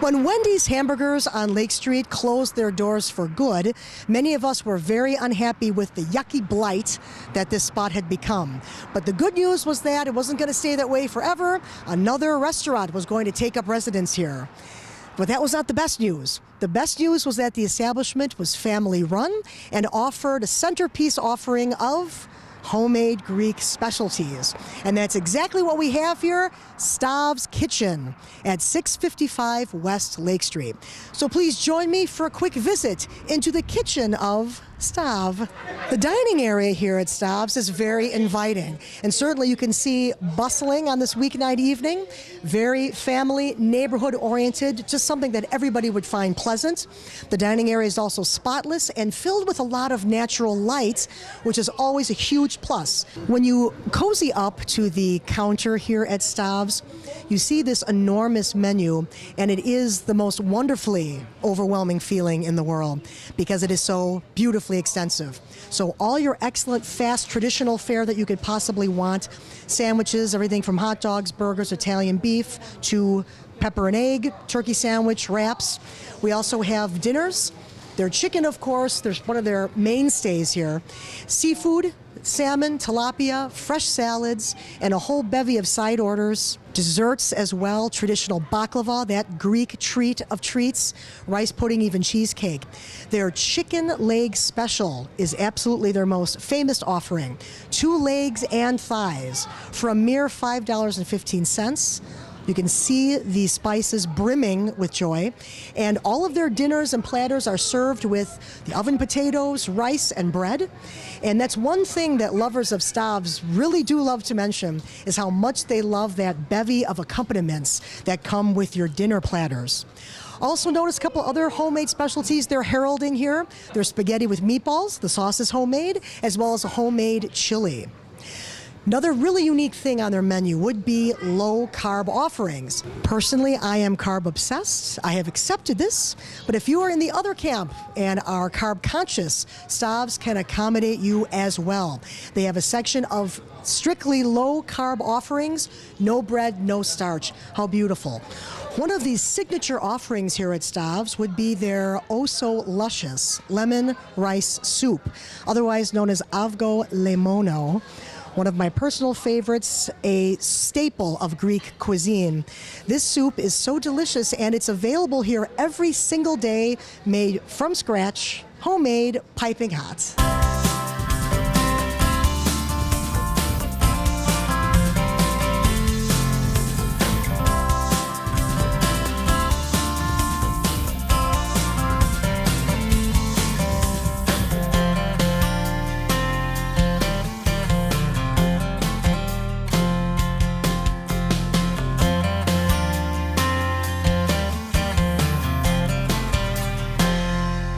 When Wendy's Hamburgers on Lake Street closed their doors for good, many of us were very unhappy with the yucky blight that this spot had become. But the good news was that it wasn't going to stay that way forever. Another restaurant was going to take up residence here. But that was not the best news. The best news was that the establishment was family run and offered a centerpiece offering of homemade Greek specialties. And that's exactly what we have here, Stav's Kitchen at 655 West Lake Street. So please join me for a quick visit into the kitchen of Stav. The dining area here at Stav's is very inviting, and certainly you can see bustling on this weeknight evening, very family, neighborhood oriented, just something that everybody would find pleasant. The dining area is also spotless and filled with a lot of natural light, which is always a huge plus. When you cozy up to the counter here at Stav's, you see this enormous menu, and it is the most wonderfully overwhelming feeling in the world because it is so beautifully extensive. So all your excellent, fast, traditional fare that you could possibly want, sandwiches, everything from hot dogs, burgers, Italian beef, to pepper and egg, turkey sandwich, wraps. We also have dinners. Their chicken, of course, there's one of their mainstays here. Seafood, salmon, tilapia, fresh salads, and a whole bevy of side orders. Desserts as well, traditional baklava, that Greek treat of treats, rice pudding, even cheesecake. Their chicken leg special is absolutely their most famous offering. 2 legs and thighs for a mere $5.15. You can see the spices brimming with joy. And all of their dinners and platters are served with the oven potatoes, rice, and bread. And that's one thing that lovers of Stav's really do love to mention, is how much they love that bevy of accompaniments that come with your dinner platters. Also notice a couple other homemade specialties they're heralding here. There's spaghetti with meatballs, the sauce is homemade, as well as a homemade chili. Another really unique thing on their menu would be low-carb offerings. Personally, I am carb-obsessed. I have accepted this, but if you are in the other camp and are carb-conscious, Stav's can accommodate you as well. They have a section of strictly low-carb offerings, no bread, no starch. How beautiful. One of these signature offerings here at Stav's would be their oh-so-luscious lemon rice soup, otherwise known as avgo lemono. One of my personal favorites, a staple of Greek cuisine. This soup is so delicious, and it's available here every single day, made from scratch, homemade, piping hot.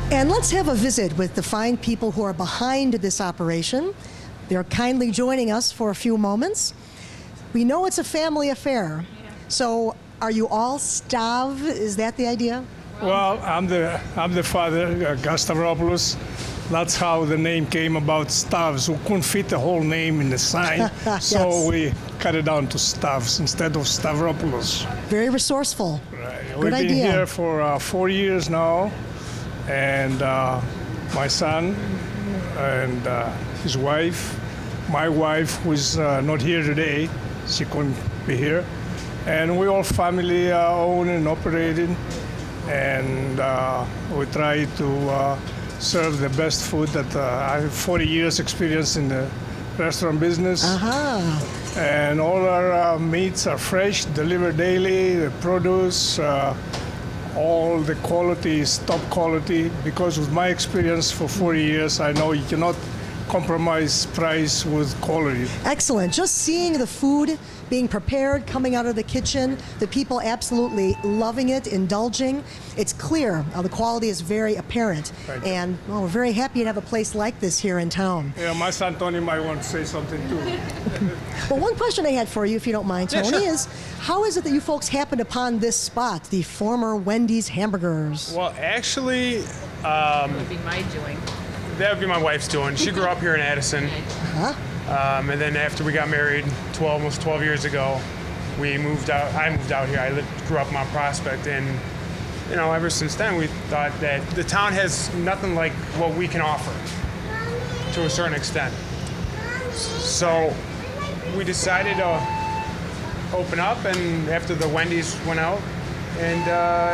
And let's have a visit with the fine people who are behind this operation. They're kindly joining us for a few moments. We know it's a family affair. So are you all Stav? Is that the idea? Well, I'm the father, Stavropoulos. That's how the name came about, Stavs. We couldn't fit the whole name in the sign, so Yes. we cut it down to Stavs instead of Stavropoulos. Very resourceful. Right. Good We've been idea. here for 4 years now, and my son and his wife, my wife, who's not here today, she couldn't be here, and we're all family owned and operated, and we try to serve the best food that I have 40 years experience in the restaurant business. And all our meats are fresh, delivered daily, the produce, all the quality is top quality, because with my experience for 40 years, I know you cannot compromise price with quality. Excellent. Just seeing the food being prepared, coming out of the kitchen, the people absolutely loving it, indulging. It's clear. The quality is very apparent. Right. And well, we're very happy to have a place like this here in town. Yeah, my son Tony might want to say something too. Well, one question I had for you, if you don't mind, Tony, Yeah, sure. is how is it that you folks happened upon this spot, the former Wendy's Hamburgers? Well, actually, That would be my doing. that would be my wife's doing. She grew up here in Addison. And then after we got married almost 12 years ago, we moved out. I moved out here. Grew up in Mount Prospect, and ever since then, we thought that the town has nothing like what we can offer to a certain extent. So we decided to open up, and after the Wendy's went out, and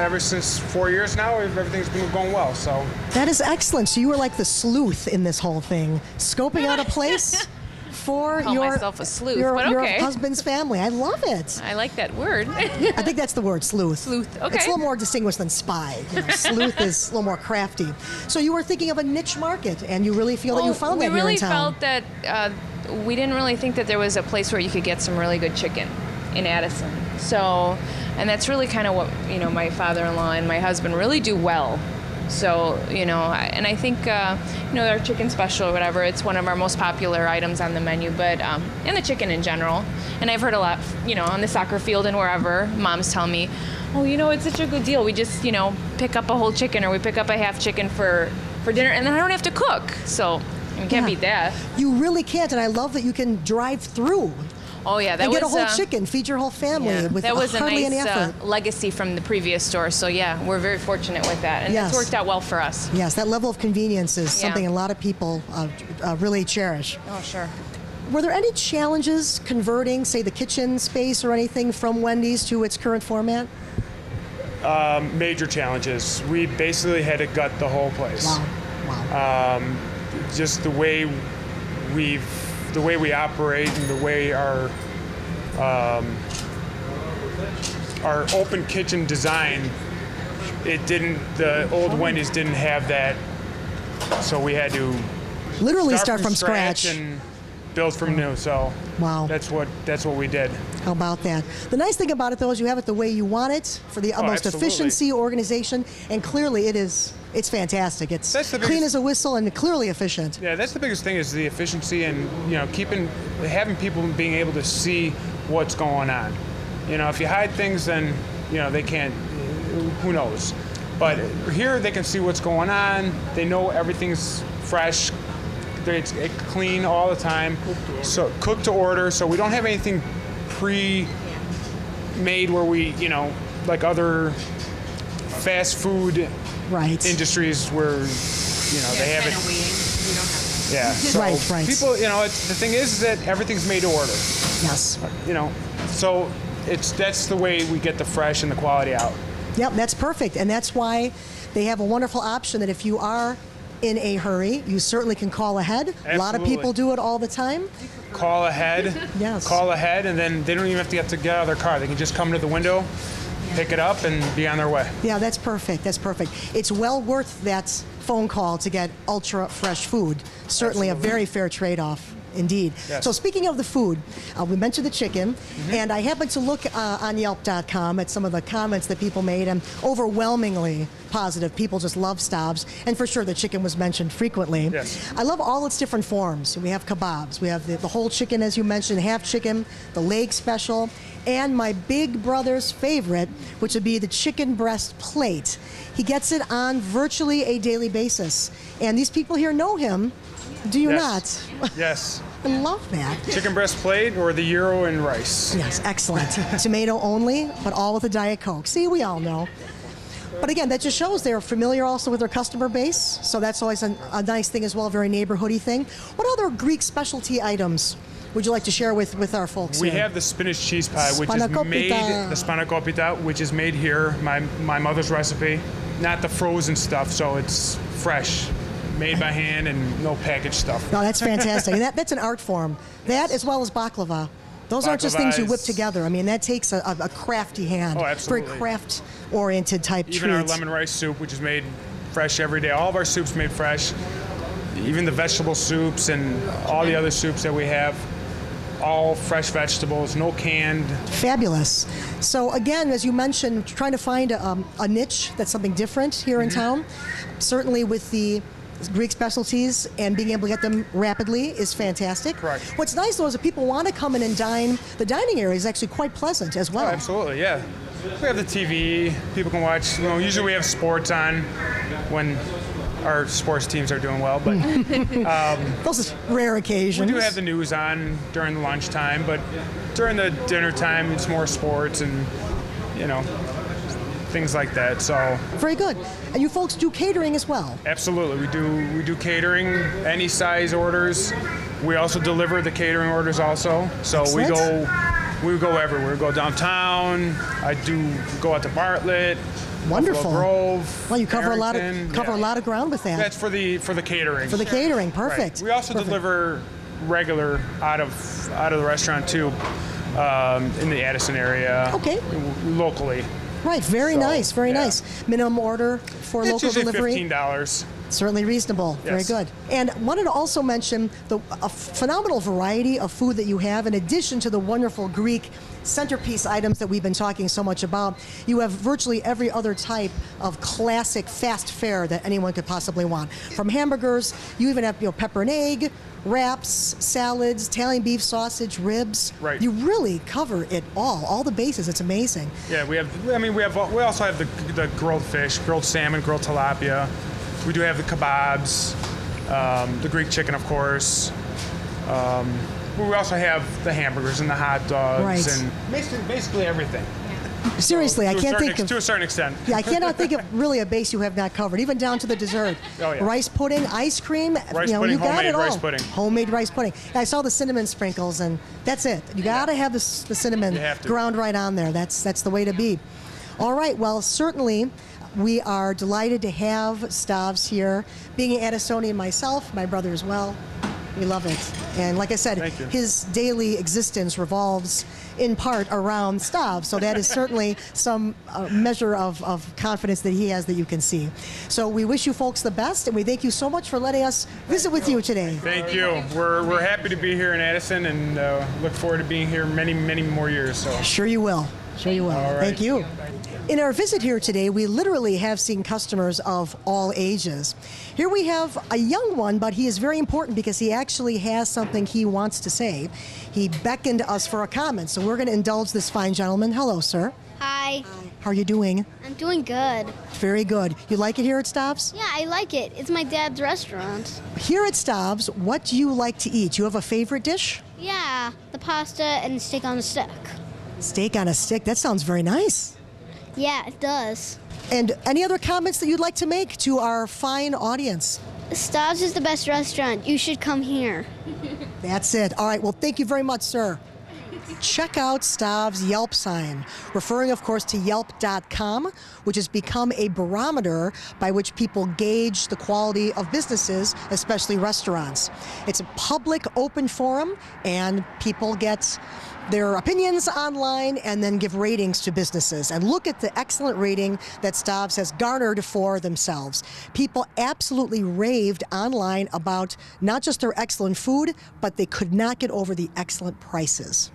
ever since 4 years now, everything's been going well. So That is excellent. So you were like the sleuth in this whole thing, scoping out a place for Call your myself a sleuth, your, but your okay. husband's family. I love it. I like that word. I think that's the word, sleuth. Sleuth, okay. It's a little more distinguished than spy. Sleuth is a little more crafty. So you were thinking of a niche market, and you really feel that you found that we here really in town. felt that we didn't really think that there was a place where you could get some really good chicken in Addison. So, and that's really kind of what, my father-in-law and my husband really do well. So, and I think, our chicken special or whatever, it's one of our most popular items on the menu, but, and the chicken in general. And I've heard a lot, on the soccer field and wherever, moms tell me, oh, it's such a good deal. We just, pick up a whole chicken or we pick up a half chicken for dinner, and then I don't have to cook. So, you can't beat that. You really can't, and I love that you can drive through Oh, yeah, that and was... get a whole chicken, feed your whole family with that was hardly a any nice effort. legacy from the previous store. So, yeah, we're very fortunate with that. And Yes. it's worked out well for us. Yes, that level of convenience is Yeah. something a lot of people really cherish. Oh, sure. Were there any challenges converting, say, the kitchen space or anything from Wendy's to its current format? major challenges. We basically had to gut the whole place. Wow. Just the way we operate and the way our open kitchen design, the old Wendy's didn't have that, so we had to Literally start from scratch. and build from new. So Wow. that's what we did. How about that? The nice thing about it, though, is you have it the way you want it for the utmost absolutely. efficiency, organization, and clearly it's fantastic. It's That's the clean biggest- as a whistle and clearly efficient. Yeah, that's the biggest thing is the efficiency and having people being able to see what's going on. If you hide things, then they can't. Who knows? But here they can see what's going on. They know everything's fresh. It's clean all the time. So cooked to order. So we don't have anything pre-made where we like other fast food Right. industries where they have it. Yeah. So Right. people, the thing is that everything's made to order. Yes. So that's the way we get the fresh and the quality out. Yep, that's perfect. And that's why they have a wonderful option that if you are in a hurry, you certainly can call ahead. A lot of Absolutely. people do it all the time. Call ahead. Yes. Call ahead, and then they don't even have to get out of their car. They can just come to the window, pick it up, and be on their way. Yeah, that's perfect. That's perfect. It's well worth that phone call to get ultra fresh food. Certainly a very fair trade-off. Indeed. Yes. So speaking of the food, we mentioned the chicken, and I happened to look on Yelp.com at some of the comments that people made, and overwhelmingly positive. People just love Stav's, and for sure the chicken was mentioned frequently. Yes. I love all its different forms. We have kebabs, we have the whole chicken, as you mentioned, half chicken, the leg special, and my big brother's favorite, which would be the chicken breast plate. He gets it on virtually a daily basis, and these people here know him. Do you Yes. not? Yes. I love that. Chicken breast plate or the gyro and rice. Yes, excellent. Tomato only, but all with a Diet Coke. See, we all know. But again, that just shows they're familiar also with their customer base, so that's always a nice thing as well, a very neighborhoody thing. What other Greek specialty items would you like to share with our folks We here? have the spinach cheese pie, which is Spanakopita. made, the spanakopita, which is made here, my mother's recipe. Not the frozen stuff, so it's fresh, made by hand and no packaged stuff. No, that's fantastic. And that's an art form. That as well as baklava. Those aren't just things you whip Baklava is- together. I mean, that takes a crafty hand. Oh, absolutely. Very craft-oriented type Even our treat. lemon rice soup, which is made fresh every day. All of our soups made fresh. Even the vegetable soups and all the other soups that we have, all fresh vegetables, no canned. Fabulous. So again, as you mentioned, trying to find a niche that's something different here in town. Certainly with the Greek specialties and being able to get them rapidly is fantastic. Correct. What's nice though is if people want to come in and dine, the dining area is actually quite pleasant as well. Oh, absolutely, yeah. We have the TV. People can watch. Usually we have sports on when our sports teams are doing well, but Those are rare we occasions. do have the news on during the lunchtime. But during the dinner time, it's more sports and things like that. So Very good. And you folks do catering as well. absolutely, we do catering, any size orders. We also deliver the catering orders also. So we Excellent. go everywhere. We go downtown. I do go out to Bartlett. Wonderful. Buffalo Grove. Well, you cover a Barrington, lot of ground with that. That's for the catering. For the catering, perfect. Right. We also Perfect. deliver regular out of the restaurant too, in the Addison area. Okay. Locally. Right, very So, nice, very yeah. nice. Minimum order for It's local usually delivery. $15. Certainly reasonable. Very Yes. good. And wanted to also mention a phenomenal variety of food that you have, in addition to the wonderful Greek centerpiece items that we've been talking so much about. You have virtually every other type of classic fast fare that anyone could possibly want. From hamburgers, you even have Mm-hmm. pepper and egg, wraps, salads, Italian beef sausage, ribs. Right. You really cover it all the bases. It's amazing. Yeah, we also have the grilled fish, grilled salmon, grilled tilapia. We do have the kebabs, the Greek chicken, of course. We also have the hamburgers and the hot dogs, Right. and basically everything. Seriously, I can't think of... To a certain extent. Yeah, I cannot think of really a base you have not covered, even down to the dessert. Oh, yeah. Rice pudding, ice cream, Rice you pudding, got homemade it all. rice pudding. Homemade rice pudding. And I saw the cinnamon sprinkles, and that's it. You got to have the cinnamon You have to. ground right on there. That's the way to be. All right, well, certainly we are delighted to have Stavs here. Being an Addisonian myself, my brother as well, we love it. And like I said, Thank you. his daily existence revolves in part around Stav, so that is certainly some measure of confidence that he has that you can see. So we wish you folks the best, and we thank you so much for letting us visit with you today. Thank you. We're happy to be here in Addison, and look forward to being here many more years. So. Sure you will. Sure you will. All right. Thank you. In our visit here today, we literally have seen customers of all ages. Here we have a young one, but he is very important because he actually has something he wants to say. He beckoned us for a comment, so we're going to indulge this fine gentleman. Hello, sir. Hi, How are you doing? I'm doing good. Very good. You like it here at Stav's? Yeah, I like it. It's my dad's restaurant. Here at Stav's, what do you like to eat? You have a favorite dish? Yeah, the pasta and steak on a stick. Steak on a stick. That sounds very nice. Yeah, it does. And any other comments that you'd like to make to our fine audience? Stav's is the best restaurant. You should come here. That's it. All right. Well, thank you very much, sir. Check out Stav's Yelp sign, referring, of course, to Yelp.com, which has become a barometer by which people gauge the quality of businesses, especially restaurants. It's a public, open forum, and people get their opinions online and then give ratings to businesses. And look at the excellent rating that Stav's has garnered for themselves. People absolutely raved online about not just their excellent food, but they could not get over the excellent prices.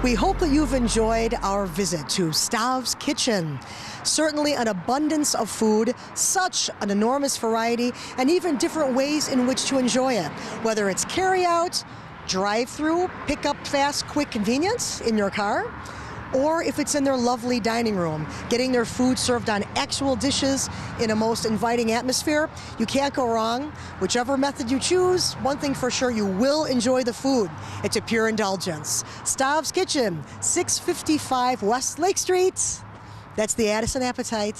We hope that you've enjoyed our visit to Stav's Kitchen. Certainly an abundance of food, such an enormous variety, and even different ways in which to enjoy it. Whether it's carry-out, drive-through, pick-up fast, quick convenience in your car, or if it's in their lovely dining room, getting their food served on actual dishes in a most inviting atmosphere, you can't go wrong. Whichever method you choose, one thing for sure, you will enjoy the food. It's a pure indulgence. Stav's Kitchen, 655 West Lake Street. That's the Addison Appetite.